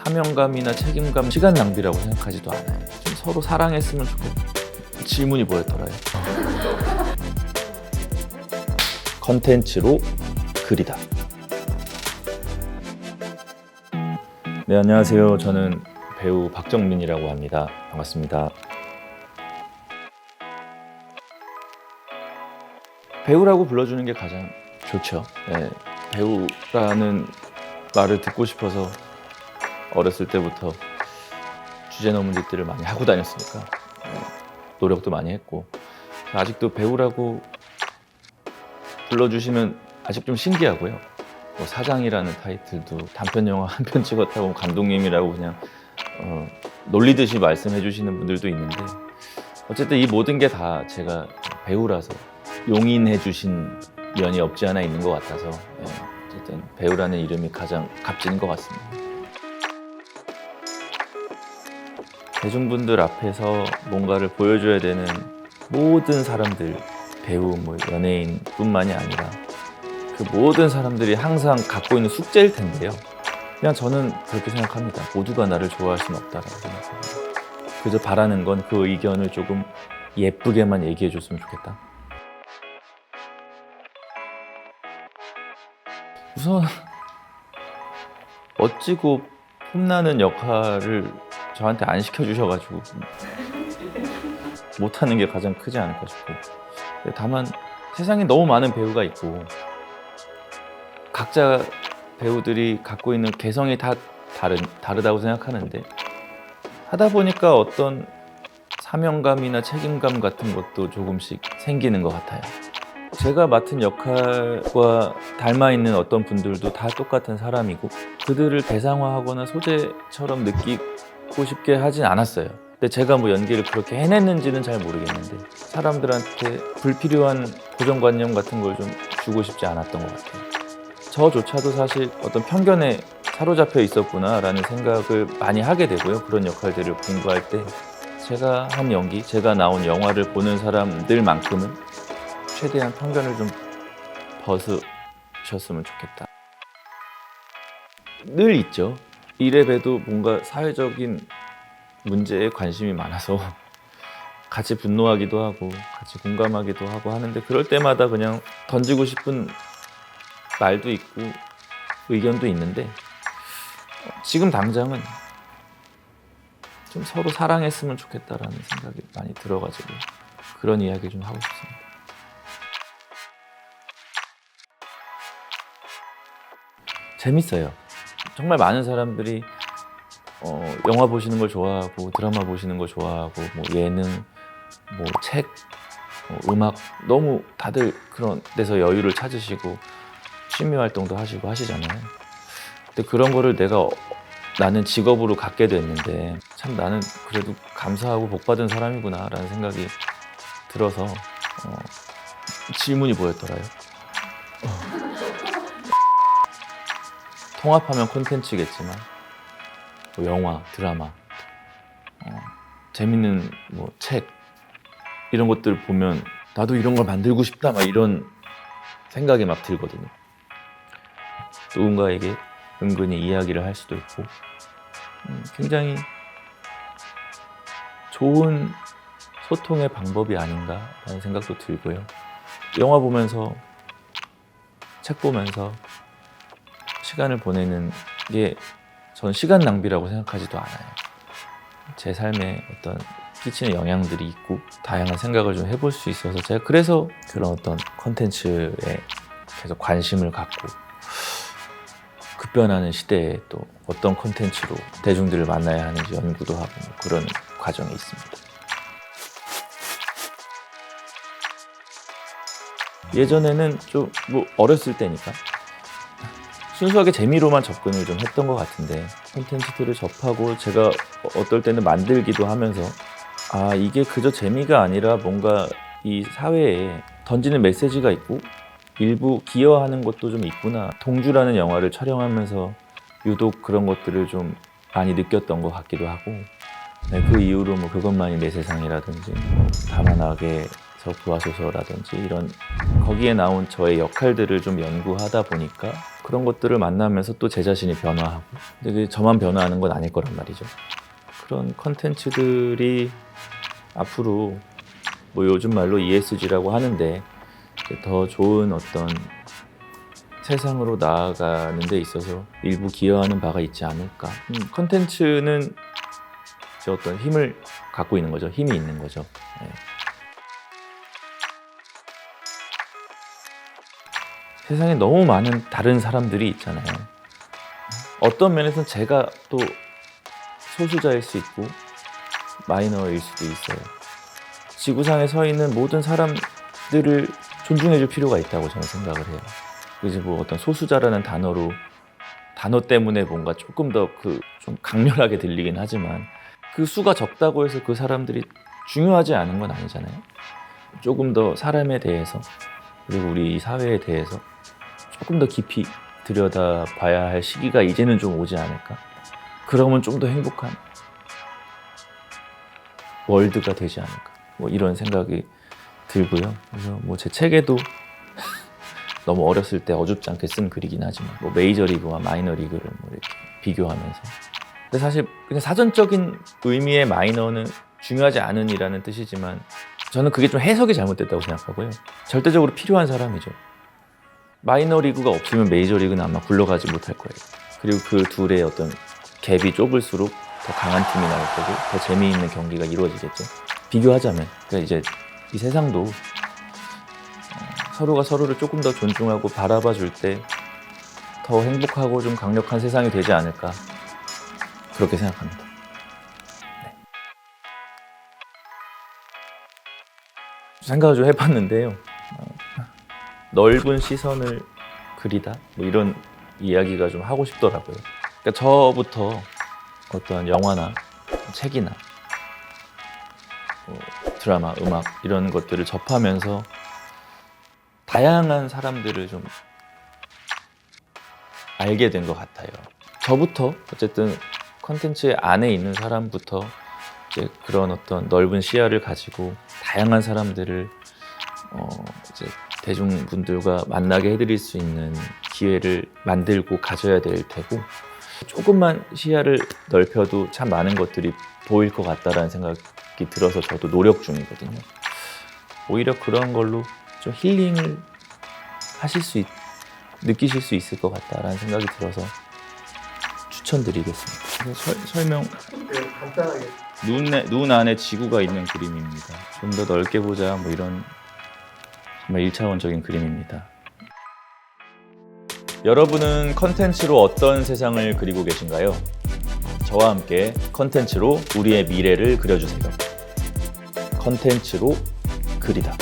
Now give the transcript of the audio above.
사명감이나 책임감, 시간 낭비라고 생각하지도 않아요. 좀 서로 사랑했으면 좋겠다. 질문이 뭐였더라요? 컨텐츠로 그리다. 네, 안녕하세요. 저는 배우 박정민이라고 합니다. 반갑습니다. 배우라고 불러주는 게 가장 좋죠. 네, 배우라는 말을 듣고 싶어서 어렸을 때부터 주제 넘은 짓들을 많이 하고 다녔으니까 노력도 많이 했고, 아직도 배우라고 불러주시면 아직 좀 신기하고요. 뭐 사장이라는 타이틀도 단편 영화 한 편 찍었다고 감독님이라고 그냥 놀리듯이 말씀해 주시는 분들도 있는데, 어쨌든 이 모든 게 다 제가 배우라서 용인해 주신 면이 없지 않아 있는 것 같아서 어쨌든 배우라는 이름이 가장 값지는 것 같습니다. 대중분들 앞에서 뭔가를 보여줘야 되는 모든 사람들, 배우, 뭐 연예인 뿐만이 아니라 그 모든 사람들이 항상 갖고 있는 숙제일 텐데요. 그냥 저는 그렇게 생각합니다. 모두가 나를 좋아할 수는 없다라고 생각합니다. 그저 바라는 건 그 의견을 조금 예쁘게만 얘기해 줬으면 좋겠다. 우선 멋지고 폼나는 역할을 저한테 안 시켜주셔가지고 못하는 게 가장 크지 않을까 싶고, 다만 세상에 너무 많은 배우가 있고 각자 배우들이 갖고 있는 개성이 다 다르다고 생각하는데, 하다 보니까 어떤 사명감이나 책임감 같은 것도 조금씩 생기는 것 같아요. 제가 맡은 역할과 닮아있는 어떤 분들도 다 똑같은 사람이고, 그들을 대상화하거나 소재처럼 느끼고 싶게 하진 않았어요. 근데 제가 뭐 연기를 그렇게 해냈는지는 잘 모르겠는데, 사람들한테 불필요한 고정관념 같은 걸 좀 주고 싶지 않았던 것 같아요. 저조차도 사실 어떤 편견에 사로잡혀 있었구나 라는 생각을 많이 하게 되고요. 그런 역할들을 공부할 때 제가 한 연기, 제가 나온 영화를 보는 사람들만큼은 최대한 편견을 좀 벗으셨으면 좋겠다. 늘 있죠. 이래봬도 뭔가 사회적인 문제에 관심이 많아서 같이 분노하기도 하고 같이 공감하기도 하고 하는데, 그럴 때마다 그냥 던지고 싶은 말도 있고 의견도 있는데, 지금 당장은 좀 서로 사랑했으면 좋겠다라는 생각이 많이 들어가지고 그런 이야기 좀 하고 싶습니다. 재밌어요. 정말 많은 사람들이 영화 보시는 걸 좋아하고 드라마 보시는 걸 좋아하고 뭐 예능, 뭐 책, 음악, 너무 다들 그런 데서 여유를 찾으시고 취미 활동도 하시고 하시잖아요. 근데 그런 거를 나는 직업으로 갖게 됐는데, 참 나는 그래도 감사하고 복받은 사람이구나 라는 생각이 들어서 질문이 뭐였더라요? 통합하면 콘텐츠겠지만 뭐 영화, 드라마, 재밌는 뭐 책, 이런 것들을 보면 나도 이런 걸 만들고 싶다 막 이런 생각이 막 들거든요. 누군가에게 은근히 이야기를 할 수도 있고 굉장히 좋은 소통의 방법이 아닌가라는 생각도 들고요. 영화 보면서, 책 보면서 시간을 보내는 게 전 시간 낭비라고 생각하지도 않아요. 제 삶에 어떤 끼치는 영향들이 있고 다양한 생각을 좀 해볼 수 있어서 제가 그래서 그런 어떤 콘텐츠에 계속 관심을 갖고, 급변하는 시대에 또 어떤 콘텐츠로 대중들을 만나야 하는지 연구도 하고 그런 과정에 있습니다. 예전에는 좀 뭐 어렸을 때니까 순수하게 재미로만 접근을 좀 했던 것 같은데, 콘텐츠들을 접하고 제가 어떨 때는 만들기도 하면서 이게 그저 재미가 아니라 뭔가 이 사회에 던지는 메시지가 있고 일부 기여하는 것도 좀 있구나. 동주라는 영화를 촬영하면서 유독 그런 것들을 좀 많이 느꼈던 것 같기도 하고, 그 이후로 뭐 그것만이 내 세상이라든지 다만하게서 구하소서라든지 이런 거기에 나온 저의 역할들을 좀 연구하다 보니까 그런 것들을 만나면서 또 제 자신이 변화하고, 근데 그게 저만 변화하는 건 아닐 거란 말이죠. 그런 컨텐츠들이 앞으로 뭐 요즘 말로 ESG라고 하는데 더 좋은 어떤 세상으로 나아가는 데 있어서 일부 기여하는 바가 있지 않을까. 컨텐츠는 어떤 힘을 갖고 있는 거죠. 힘이 있는 거죠. 네. 세상에 너무 많은 다른 사람들이 있잖아요. 어떤 면에서는 제가 또 소수자일 수 있고 마이너일 수도 있어요. 지구상에 서 있는 모든 사람들을 존중해 줄 필요가 있다고 저는 생각을 해요. 이제 뭐 어떤 소수자라는 단어 때문에 뭔가 조금 더 좀 강렬하게 들리긴 하지만 그 수가 적다고 해서 그 사람들이 중요하지 않은 건 아니잖아요. 조금 더 사람에 대해서 그리고 우리 이 사회에 대해서 조금 더 깊이 들여다봐야 할 시기가 이제는 좀 오지 않을까. 그러면 좀 더 행복한 월드가 되지 않을까. 뭐 이런 생각이 들고요. 그래서 뭐 제 책에도 너무 어렸을 때 어줍지 않게 쓴 글이긴 하지만 뭐 메이저리그와 마이너리그를 뭐 이렇게 비교하면서, 근데 사실 그냥 사전적인 의미의 마이너는 중요하지 않은이라는 뜻이지만 저는 그게 좀 해석이 잘못됐다고 생각하고요. 절대적으로 필요한 사람이죠. 마이너리그가 없으면 메이저리그는 아마 굴러가지 못할 거예요. 그리고 그 둘의 어떤 갭이 좁을수록 더 강한 팀이 나올 거고 더 재미있는 경기가 이루어지겠죠. 비교하자면 그러니까 이제 이 세상도 서로가 서로를 조금 더 존중하고 바라봐 줄 때 더 행복하고 좀 강력한 세상이 되지 않을까, 그렇게 생각합니다. 네. 생각을 좀 해봤는데요. 넓은 시선을 그리다 뭐 이런 이야기가 좀 하고 싶더라고요. 그러니까 저부터 어떤 영화나 책이나 드라마, 음악 이런 것들을 접하면서 다양한 사람들을 좀 알게 된 것 같아요. 저부터 어쨌든 컨텐츠 안에 있는 사람부터 이제 그런 어떤 넓은 시야를 가지고 다양한 사람들을 이제 대중분들과 만나게 해드릴 수 있는 기회를 만들고 가져야 될 테고, 조금만 시야를 넓혀도 참 많은 것들이 보일 것 같다라는 생각이 들어서 저도 노력 중이거든요. 오히려 그런 걸로 좀 힐링을 느끼실 수 있을 것 같다라는 생각이 들어서 추천드리겠습니다. 설명. 네, 간단하게. 눈 안에 지구가 있는 그림입니다. 좀 더 넓게 보자 뭐 이런 정말 1차원적인 그림입니다. 여러분은 컨텐츠로 어떤 세상을 그리고 계신가요? 저와 함께 컨텐츠로 우리의 미래를 그려주세요. 컨텐츠로 그리다.